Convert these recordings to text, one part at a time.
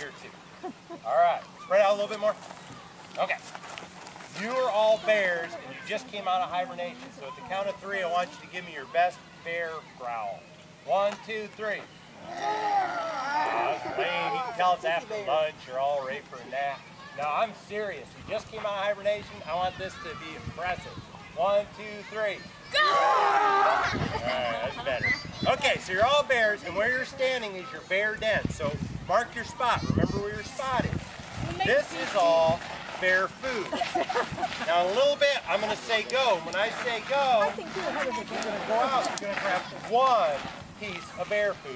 here too. All right, spread out a little bit more. Okay. You are all bears, and you just came out of hibernation. So at the count of 3, I want you to give me your best bear growl. 1, 2, 3. That's lame. You can tell it's after lunch. You're all ready for a nap. No, I'm serious. You just came out of hibernation. I want this to be impressive. 1, 2, 3. All right, that's better. Okay, so you're all bears, and where you're standing is your bear den. So mark your spot. Remember where your spot is. This is all bear food. Now in a little bit, I'm going to say go. When I say go, you're going to go out. You're going to grab 1 piece of bear food,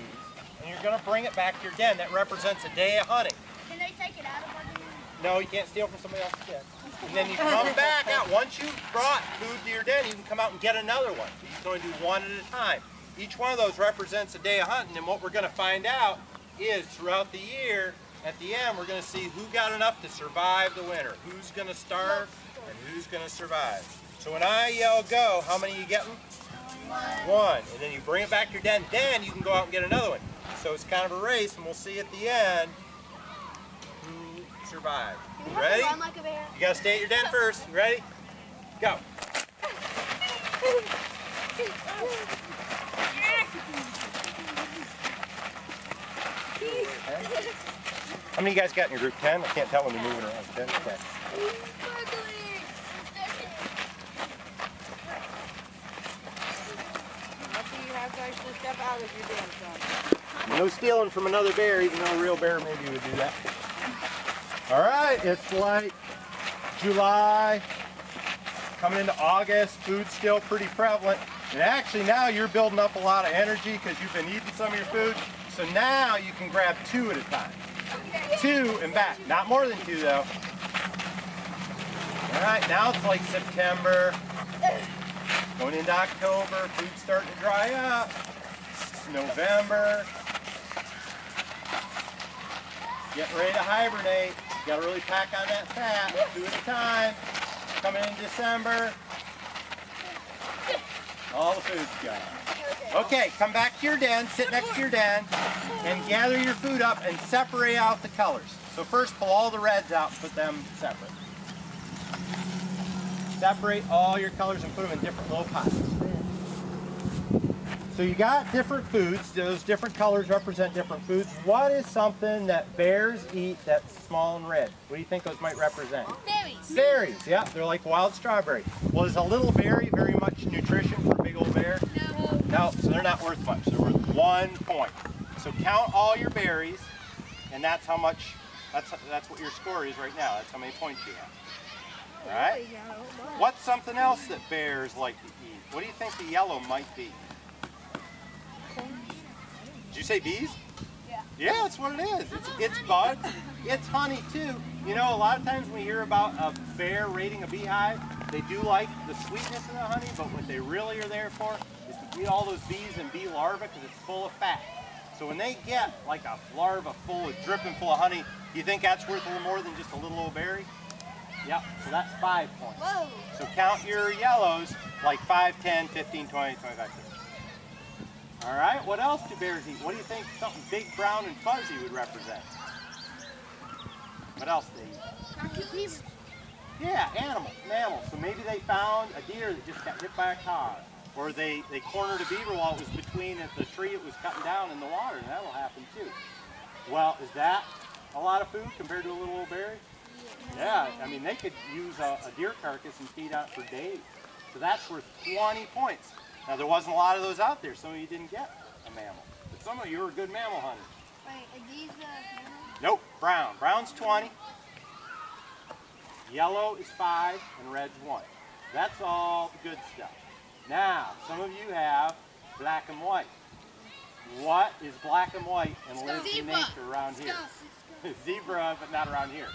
and you're going to bring it back to your den. That represents a day of hunting. Can they take it out of our den? No, you can't steal from somebody else's den. And then you come back out. Once you've brought food to your den, you can come out and get another one. So you can only do 1 at a time. Each one of those represents a day of hunting, and what we're going to find out is throughout the year, at the end, we're going to see who got enough to survive the winter. Who's going to starve and who's going to survive. So when I yell go, how many are you getting? 1. And then you bring it back to your den. Then you can go out and get another one. So it's kind of a race, and we'll see at the end who survived. You ready? Run like a bear. You got to stay at your den first. You ready? Go. How many of you guys got in your group? 10? I can't tell when you're moving around. 10? Okay. You have to actually step out of your den, son. No stealing from another bear, even though a real bear maybe would do that. All right, it's like July, coming into August. Food's still pretty prevalent. And actually now you're building up a lot of energy because you've been eating some of your food. So now you can grab 2 at a time. 2 and back. Not more than 2 though. All right, now it's like September. Going into October, food's starting to dry up. It's November. Getting ready to hibernate. You gotta really pack on that fat. 2 at a time. Coming in December. All the food's gone. Okay, come back to your den, sit next to your den, and gather your food up and separate out the colors. So first pull all the reds out and put them separate. Separate all your colors and put them in different little pots. So you got different foods. Those different colors represent different foods. What is something that bears eat that's small and red? What do you think those might represent? Berries. Berries, yeah, they're like wild strawberry. Well, is a little berry very much nutrition for a big old bear? No. No, so they're not worth much. They're worth 1 point. So count all your berries, and that's how much, that's what your score is right now. That's how many points you have. All right? What's something else that bears like to eat? What do you think the yellow might be? Did you say bees? Yeah. Yeah, that's what it is. It's bugs. It's honey too. You know, a lot of times when we hear about a bear raiding a beehive, they do like the sweetness of the honey, but what they really are there for is to eat all those bees and bee larvae because it's full of fat. So when they get like a larva dripping full of honey, do you think that's worth a little more than just a little old berry? Yep, so that's 5 points. Whoa. So count your yellows like 5, 10, 15, 20, 25, 30. All right, what else do bears eat? What do you think something big, brown, and fuzzy would represent? What else do they eat? Yeah, animals, mammals. So maybe they found a deer that just got hit by a car. Or they cornered a beaver while it was between the tree it was cutting down in the water, and that'll happen too. Well, is that a lot of food compared to a little old berry? Yeah, I mean, they could use a deer carcass and feed on it for days. So that's worth 20 points. Now, there wasn't a lot of those out there. Some of you didn't get a mammal. But some of you were good mammal hunters. Wait, are these the... Nope, brown. Brown's 20. Yellow is 5, and red's 1. That's all the good stuff. Now, some of you have black and white. What is black and white and lives in nature around here? Zebra, but not around here.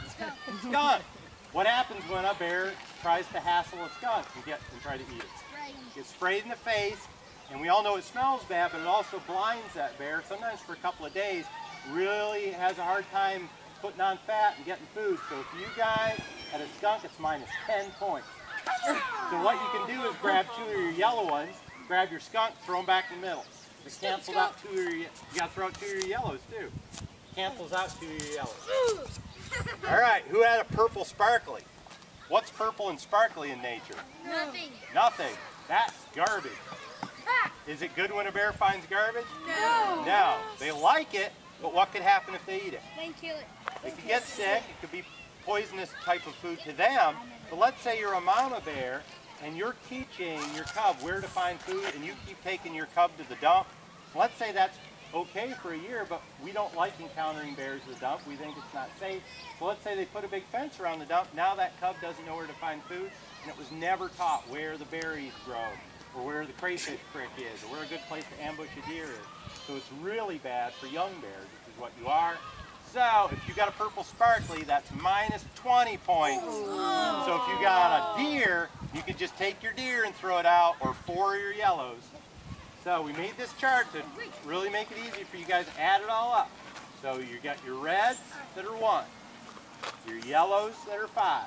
Skunk. What happens when a bear tries to hassle a skunk and try to eat it? Gets sprayed in the face, and we all know it smells bad, but it also blinds that bear, sometimes for a couple of days. Really has a hard time putting on fat and getting food. So if you guys had a skunk, it's minus 10 points. So what you can do is grab 2 of your yellow ones, grab your skunk, throw them back in the middle. Just cancel out 2 of your, you got to throw out 2 of your yellows too. cancels out to your yellows. All right, who had a purple sparkly? What's purple and sparkly in nature? Nothing. Nothing. That's garbage. Is it good when a bear finds garbage? No. No. They like it, but what could happen if they eat it? Then kill it. They could get sick. It could be poisonous type of food to them. But let's say you're a mama bear and you're teaching your cub where to find food and you keep taking your cub to the dump. Let's say that's okay for a year, but we don't like encountering bears at the dump. We think it's not safe. So let's say they put a big fence around the dump. Now that cub doesn't know where to find food, and it was never taught where the berries grow, or where the crayfish creek is, or where a good place to ambush a deer is. So it's really bad for young bears, which is what you are. So if you got a purple sparkly, that's minus 20 points. So if you got a deer, you could just take your deer and throw it out, or 4 of your yellows. So we made this chart to really make it easy for you guys to add it all up. So you got your reds that are 1, your yellows that are 5,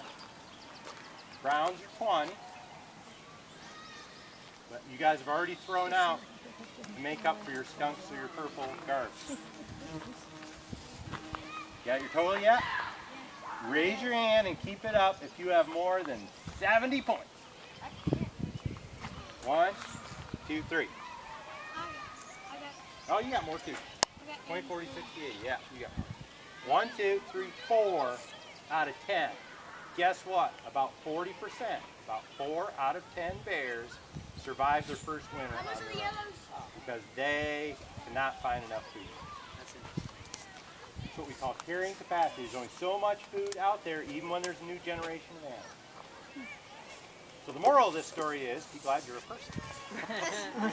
browns are 20. But you guys have already thrown out to make up for your skunks or your purple garbs. Got your total yet? Raise your hand and keep it up if you have more than 70 points. 1, 2, 3. Oh, you got more too. 20, 40, 60, 80. Yeah, you got more. 1, 2, 3, 4 out of 10. Guess what? About 40%, about 4 out of 10 bears survive their first winter on their own because they cannot find enough food. That's what we call carrying capacity. There's only so much food out there, even when there's a new generation of animals. So the moral of this story is, be glad you're a person.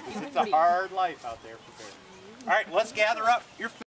Because it's a hard life out there for bears. All right, let's gather up your food.